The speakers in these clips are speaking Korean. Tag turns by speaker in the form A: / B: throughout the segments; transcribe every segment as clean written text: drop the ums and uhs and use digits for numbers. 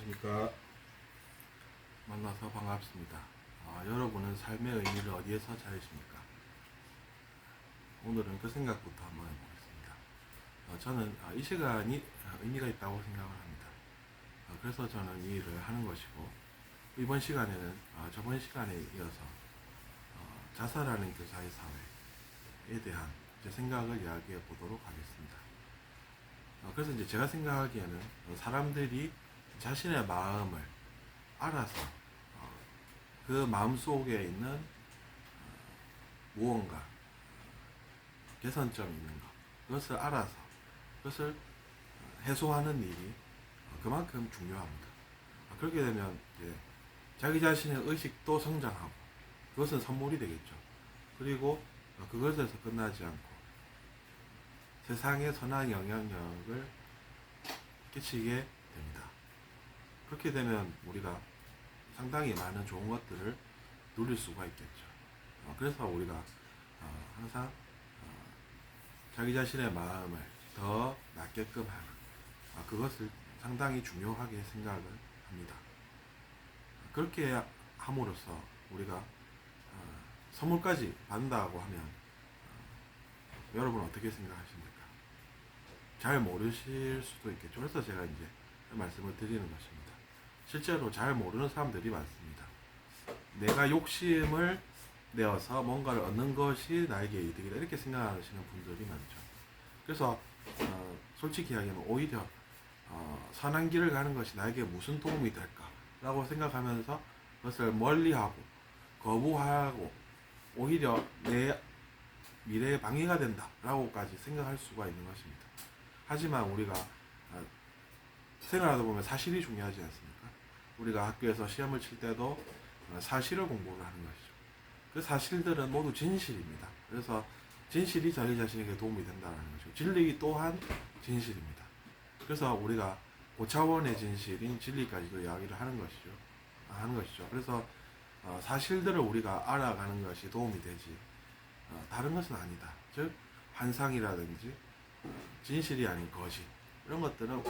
A: 안녕하십니까. 만나서 반갑습니다. 여러분은 삶의 의미를 어디에서 찾으십니까? 오늘은 그 생각부터 한번 해보겠습니다. 저는 이 시간이 의미가 있다고 생각을 합니다. 그래서 저는 이 일을 하는 것이고, 이번 시간에는 저번 시간에 이어서 자살하는 교사의 사회에 대한 제 생각을 이야기해 보도록 하겠습니다. 그래서 이제 제가 생각하기에는 사람들이 자신의 마음을 알아서 그 마음 속에 있는 무언가 개선점이 있는 것, 그것을 알아서 그것을 해소하는 일이 그만큼 중요합니다. 그렇게 되면 이제 자기 자신의 의식도 성장하고 그것은 선물이 되겠죠. 그리고 그것에서 끝나지 않고 세상에 선한 영향력을 끼치게 됩니다. 그렇게 되면 우리가 상당히 많은 좋은 것들을 누릴 수가 있겠죠. 그래서 우리가 항상 자기 자신의 마음을 더 낫게끔 하는 그것을 상당히 중요하게 생각을 합니다. 그렇게 함으로써 우리가 선물까지 받는다고 하면 여러분 어떻게 생각하십니까? 잘 모르실 수도 있겠죠. 그래서 제가 이제 말씀을 드리는 것입니다. 실제로 잘 모르는 사람들이 많습니다. 내가 욕심을 내어서 뭔가를 얻는 것이 나에게 이득이다 이렇게 생각하시는 분들이 많죠. 그래서 솔직히 이야기하면 오히려 선한 길을 가는 것이 나에게 무슨 도움이 될까라고 생각하면서 그것을 멀리하고 거부하고 오히려 내 미래에 방해가 된다라고까지 생각할 수가 있는 것입니다. 하지만 우리가 생활하다 보면 사실이 중요하지 않습니까? 우리가 학교에서 시험을 칠 때도 사실을 공부를 하는 것이죠. 그 사실들은 모두 진실입니다. 그래서 진실이 자기 자신에게 도움이 된다는 것이고 진리 또한 진실입니다. 그래서 우리가 고차원의 진실인 진리까지도 이야기를 하는 것이죠. 그래서 사실들을 우리가 알아가는 것이 도움이 되지 다른 것은 아니다. 즉 환상이라든지 진실이 아닌 거짓 이런 것들은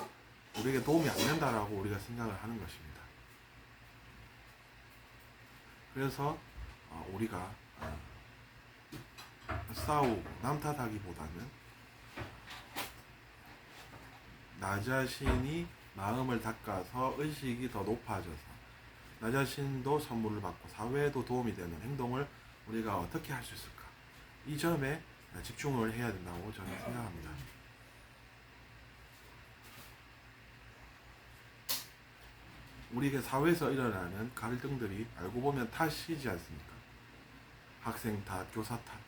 A: 우리에게 도움이 안 된다라고 우리가 생각을 하는 것입니다. 그래서 우리가 싸우고 남 탓하기보다는 나 자신이 마음을 닦아서 의식이 더 높아져서 나 자신도 선물을 받고 사회에도 도움이 되는 행동을 우리가 어떻게 할 수 있을까? 이 점에 집중을 해야 된다고 저는 생각합니다. 우리가 사회에서 일어나는 갈등들이 알고 보면 탓이지 않습니까? 학생 탓, 교사 탓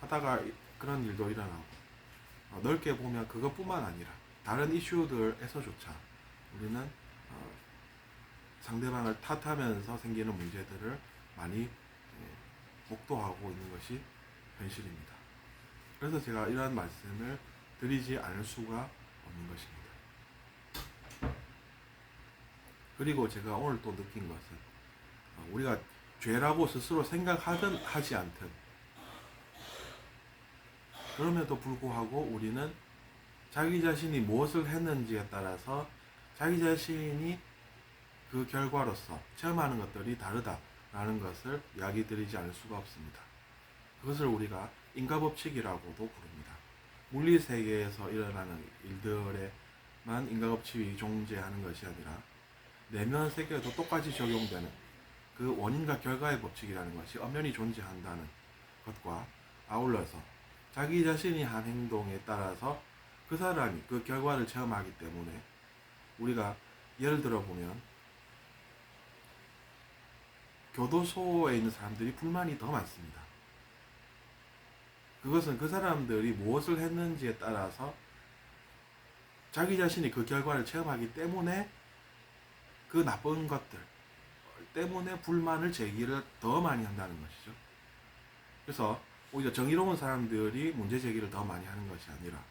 A: 하다가 그런 일도 일어나고 넓게 보면 그것뿐만 아니라 다른 이슈들에서조차 우리는 상대방을 탓하면서 생기는 문제들을 많이 목도하고 있는 것이 현실입니다. 그래서 제가 이러한 말씀을 드리지 않을 수가 없는 것입니다. 그리고 제가 오늘 또 느낀 것은 우리가 죄라고 스스로 생각하든 하지 않든 그럼에도 불구하고 우리는 자기 자신이 무엇을 했는지에 따라서 자기 자신이 그 결과로서 체험하는 것들이 다르다라는 것을 이야기 드리지 않을 수가 없습니다. 그것을 우리가 인과법칙이라고도 부릅니다. 물리세계에서 일어나는 일들에만 인과법칙이 존재하는 것이 아니라 내면 세계에도 똑같이 적용되는 그 원인과 결과의 법칙이라는 것이 엄연히 존재한다는 것과 아울러서 자기 자신이 한 행동에 따라서 그 사람이 그 결과를 체험하기 때문에 우리가 예를 들어 보면 교도소에 있는 사람들이 불만이 더 많습니다. 그것은 그 사람들이 무엇을 했는지에 따라서 자기 자신이 그 결과를 체험하기 때문에 그 나쁜 것들 때문에 불만을 제기를 더 많이 한다는 것이죠. 그래서 오히려 정의로운 사람들이 문제 제기를 더 많이 하는 것이 아니라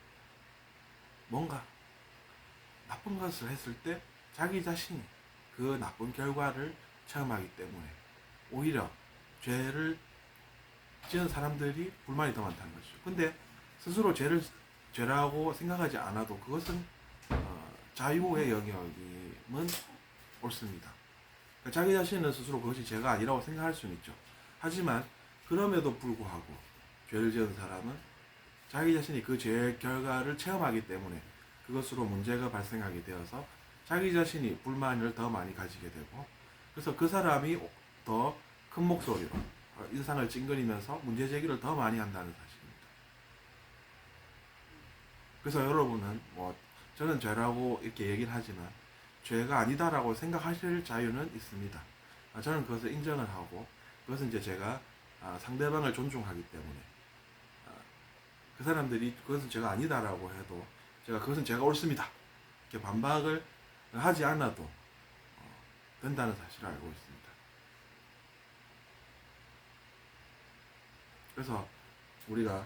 A: 뭔가 나쁜 것을 했을 때 자기 자신이 그 나쁜 결과를 체험하기 때문에 오히려 죄를 지은 사람들이 불만이 더 많다는 것이죠. 근데 스스로 죄라고 생각하지 않아도 그것은 자유의 영역임은 옳습니다. 그러니까 자기 자신은 스스로 그것이 죄가 아니라고 생각할 수는 있죠. 하지만 그럼에도 불구하고 죄를 지은 사람은 자기 자신이 그 죄의 결과를 체험하기 때문에 그것으로 문제가 발생하게 되어서 자기 자신이 불만을 더 많이 가지게 되고, 그래서 그 사람이 더 큰 목소리로 인상을 찡그리면서 문제 제기를 더 많이 한다는 사실입니다. 그래서 여러분은 저는 죄라고 이렇게 얘기를 하지만 죄가 아니다라고 생각하실 자유는 있습니다. 저는 그것을 인정을 하고, 그것은 이제 제가 상대방을 존중하기 때문에 그 사람들이 그것은 죄가 아니다라고 해도 제가 그것은 죄가 옳습니다 이렇게 반박을 하지 않아도 된다는 사실을 알고 있습니다. 그래서 우리가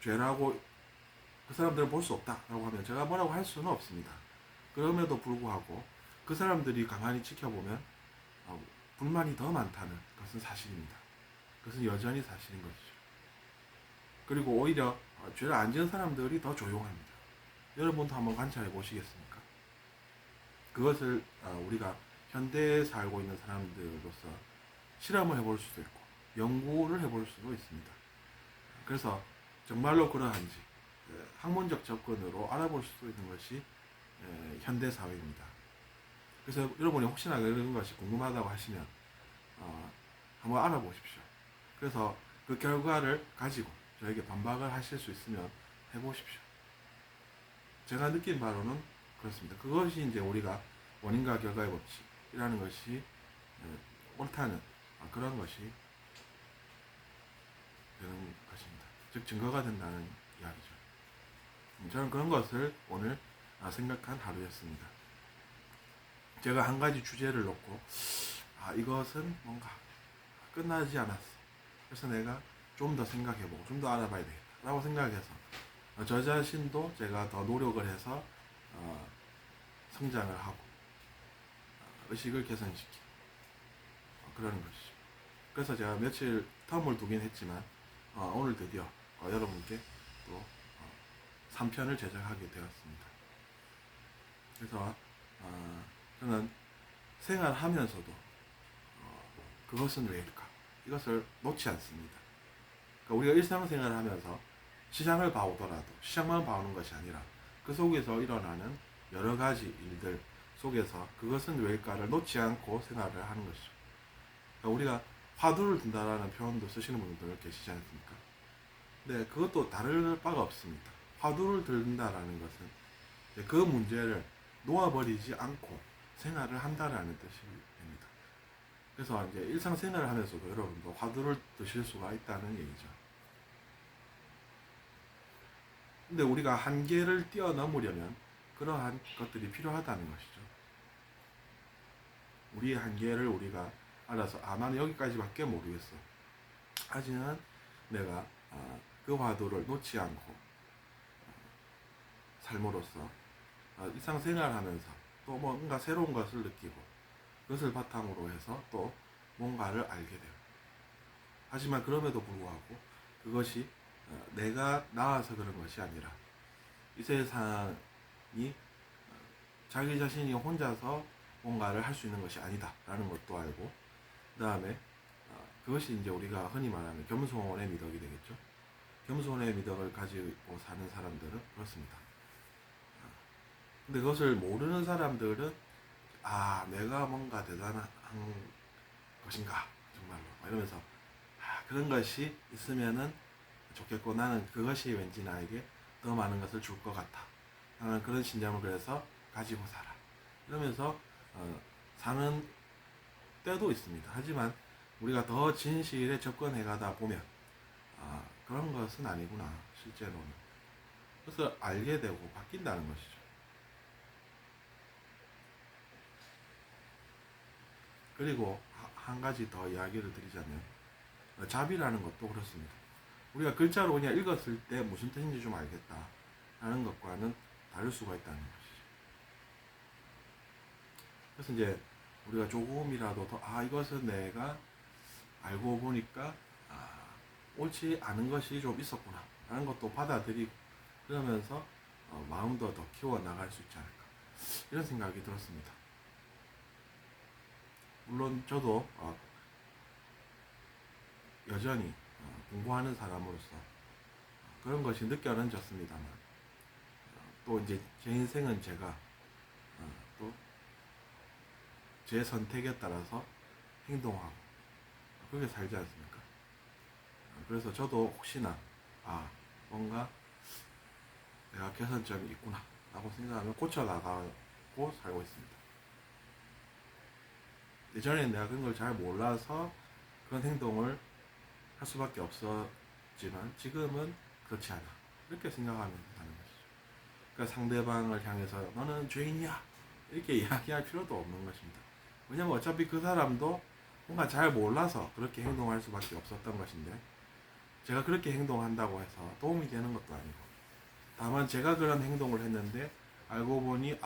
A: 죄라고 그 사람들은 볼 수 없다라고 하면 제가 뭐라고 할 수는 없습니다. 그럼에도 불구하고 그 사람들이 가만히 지켜보면 불만이 더 많다는 것은 사실입니다. 그것은 여전히 사실인 것이죠. 그리고 오히려 죄를 안 지은 사람들이 더 조용합니다. 여러분도 한번 관찰해 보시겠습니까? 그것을 우리가 현대에 살고 있는 사람들로서 실험을 해볼 수도 있고 연구를 해볼 수도 있습니다. 그래서 정말로 그러한지 학문적 접근으로 알아볼 수도 있는 것이 현대 사회입니다. 그래서 여러분이 혹시나 그런 것이 궁금하다고 하시면 한번 알아보십시오. 그래서 그 결과를 가지고 저에게 반박을 하실 수 있으면 해보십시오. 제가 느낀 바로는 그렇습니다. 그것이 이제 우리가 원인과 결과의 법칙이라는 것이 옳다는 그런 것이 되는 것입니다. 즉 증거가 된다는 이야기죠. 저는 그런 것을 오늘 생각한 하루였습니다. 제가 한 가지 주제를 놓고 이것은 뭔가 끝나지 않았어. 그래서 내가 좀 더 생각해보고 좀 더 알아봐야 되겠다 라고 생각해서 저 자신도 제가 더 노력을 해서 성장을 하고 의식을 개선시키고 그러는 것이죠. 그래서 제가 며칠 텀을 두긴 했지만 오늘 드디어 여러분께 또 3편을 제작하게 되었습니다. 그래서 저는 생활하면서도 그것은 왜일까? 이것을 놓지 않습니다. 그러니까 우리가 일상생활을 하면서 시장을 봐오더라도 시장만 봐오는 것이 아니라 그 속에서 일어나는 여러 가지 일들 속에서 그것은 왜일까를 놓지 않고 생활을 하는 것이죠. 그러니까 우리가 화두를 든다라는 표현도 쓰시는 분들 계시지 않습니까? 네, 그것도 다를 바가 없습니다. 화두를 든다라는 것은 그 문제를 놓아버리지 않고 생활을 한다라는 뜻이 됩니다. 그래서 이제 일상생활을 하면서도 여러분도 화두를 드실 수가 있다는 얘기죠. 근데 우리가 한계를 뛰어넘으려면 그러한 것들이 필요하다는 것이죠. 우리의 한계를 우리가 알아서 나는 여기까지밖에 모르겠어. 하지만 내가 그 화두를 놓지 않고 삶으로써 일상생활하면서 또 뭔가 새로운 것을 느끼고 그것을 바탕으로 해서 또 뭔가를 알게 돼요. 하지만 그럼에도 불구하고 그것이 내가 나아서 그런 것이 아니라 이 세상이 자기 자신이 혼자서 뭔가를 할 수 있는 것이 아니다 라는 것도 알고, 그 다음에 그것이 이제 우리가 흔히 말하는 겸손의 미덕이 되겠죠. 겸손의 미덕을 가지고 사는 사람들은 그렇습니다. 근데 그것을 모르는 사람들은 내가 뭔가 대단한 것인가 정말로 이러면서 그런 것이 있으면은 좋겠고 나는 그것이 왠지 나에게 더 많은 것을 줄 것 같아 나는 그런 신념을 그래서 가지고 살아 이러면서 사는 때도 있습니다. 하지만 우리가 더 진실에 접근해 가다 보면 그런 것은 아니구나 실제로는. 그래서 알게 되고 바뀐다는 것이죠. 그리고 한 가지 더 이야기를 드리자면 자비라는 것도 그렇습니다. 우리가 글자로 그냥 읽었을 때 무슨 뜻인지 좀 알겠다 라는 것과는 다를 수가 있다는 것이죠. 그래서 이제 우리가 조금이라도 더 이것은 내가 알고 보니까 옳지 않은 것이 좀 있었구나 라는 것도 받아들이고 그러면서 마음도 더 키워나갈 수 있지 않을까. 이런 생각이 들었습니다. 물론 저도 여전히 공부하는 사람으로서 그런 것이 느껴졌습니다만 또 이제 제 인생은 제가 또 제 선택에 따라서 행동하고 그렇게 살지 않습니까? 그래서 저도 혹시나 뭔가 내가 개선점이 있구나 라고 생각하면 고쳐나가고 살고 있습니다. 예전에는 내가 그런 걸 잘 몰라서 그런 행동을 할 수밖에 없었지만 지금은 그렇지 않아 이렇게 생각하면 된다는 것이죠. 그러니까 상대방을 향해서 너는 죄인이야 이렇게 이야기할 필요도 없는 것입니다. 왜냐면 어차피 그 사람도 뭔가 잘 몰라서 그렇게 행동할 수밖에 없었던 것인데 제가 그렇게 행동한다고 해서 도움이 되는 것도 아니고 다만 제가 그런 행동을 했는데 알고 보니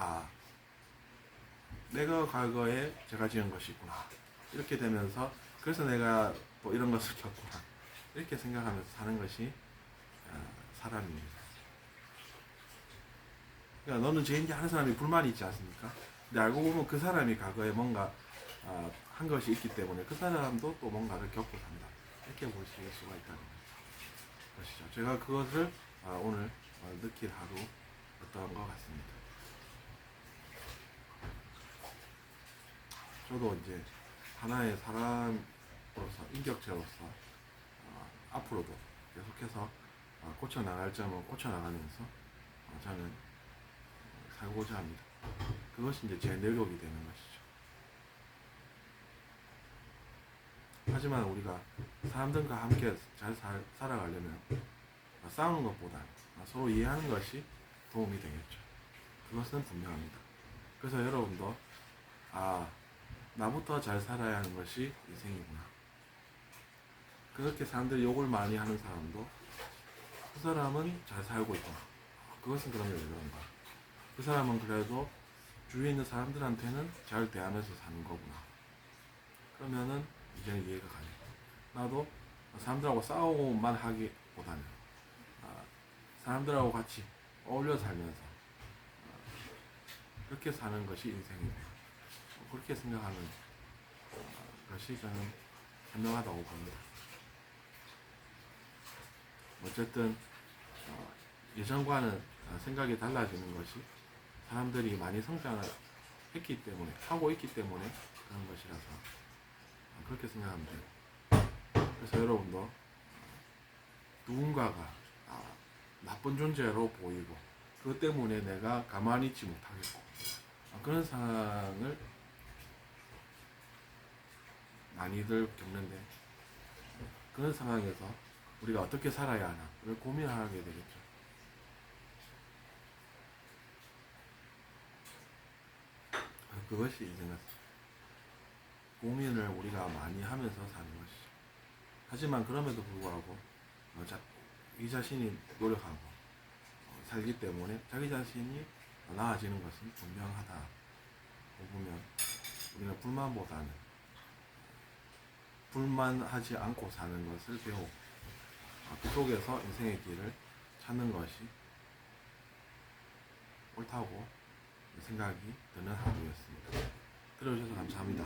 A: 내가 과거에 제가 지은 것이 있구나 이렇게 되면서 그래서 내가 또 이런 것을 겪구나 이렇게 생각하면서 사는 것이 사람입니다. 그러니까 너는 죄인지 하는 사람이 불만이 있지 않습니까? 근데 알고 보면 그 사람이 과거에 뭔가 한 것이 있기 때문에 그 사람도 또 뭔가를 겪고 산다 이렇게 보실 수가 있다는 것이죠. 제가 그것을 오늘 느낀 하루였던 것 같습니다. 저도 이제 하나의 사람으로서 인격체로서 앞으로도 계속해서 고쳐나갈 점은 고쳐나가면서 저는 살고자 합니다. 그것이 이제 제 노력이 되는 것이죠. 하지만 우리가 사람들과 함께 잘 살아가려면 싸우는 것보다 서로 이해하는 것이 도움이 되겠죠. 그것은 분명합니다. 그래서 여러분도 나부터 잘 살아야 하는 것이 인생이구나. 그렇게 사람들이 욕을 많이 하는 사람도 그 사람은 잘 살고 있구나. 그것은 그러면 왜 그런가? 그 사람은 그래도 주위에 있는 사람들한테는 잘 대하면서 사는 거구나. 그러면은 이제는 이해가 가요. 나도 사람들하고 싸우고만 하기보다는 사람들하고 같이 어울려 살면서 그렇게 사는 것이 인생이구나. 그렇게 생각하는 것이 저는 현명하다고 봅니다. 어쨌든 예전과는 생각이 달라지는 것이 사람들이 많이 성장을 했기 때문에 하고 있기 때문에 그런 것이라서 그렇게 생각하면 돼요. 그래서 여러분도 누군가가 나쁜 존재로 보이고 그것 때문에 내가 가만히 있지 못하겠고 그런 상황을 많이들 겪는데 그런 상황에서 우리가 어떻게 살아야 하나를 고민하게 되겠죠. 그것이 이제는 고민을 우리가 많이 하면서 사는 것이죠. 하지만 그럼에도 불구하고 이 자신이 노력하고 살기 때문에 자기 자신이 나아지는 것은 분명하다고 보면 우리는 불만하지 않고 사는 것을 배우고 그 속에서 인생의 길을 찾는 것이 옳다고 생각이 드는 하루였습니다. 들어주셔서 감사합니다.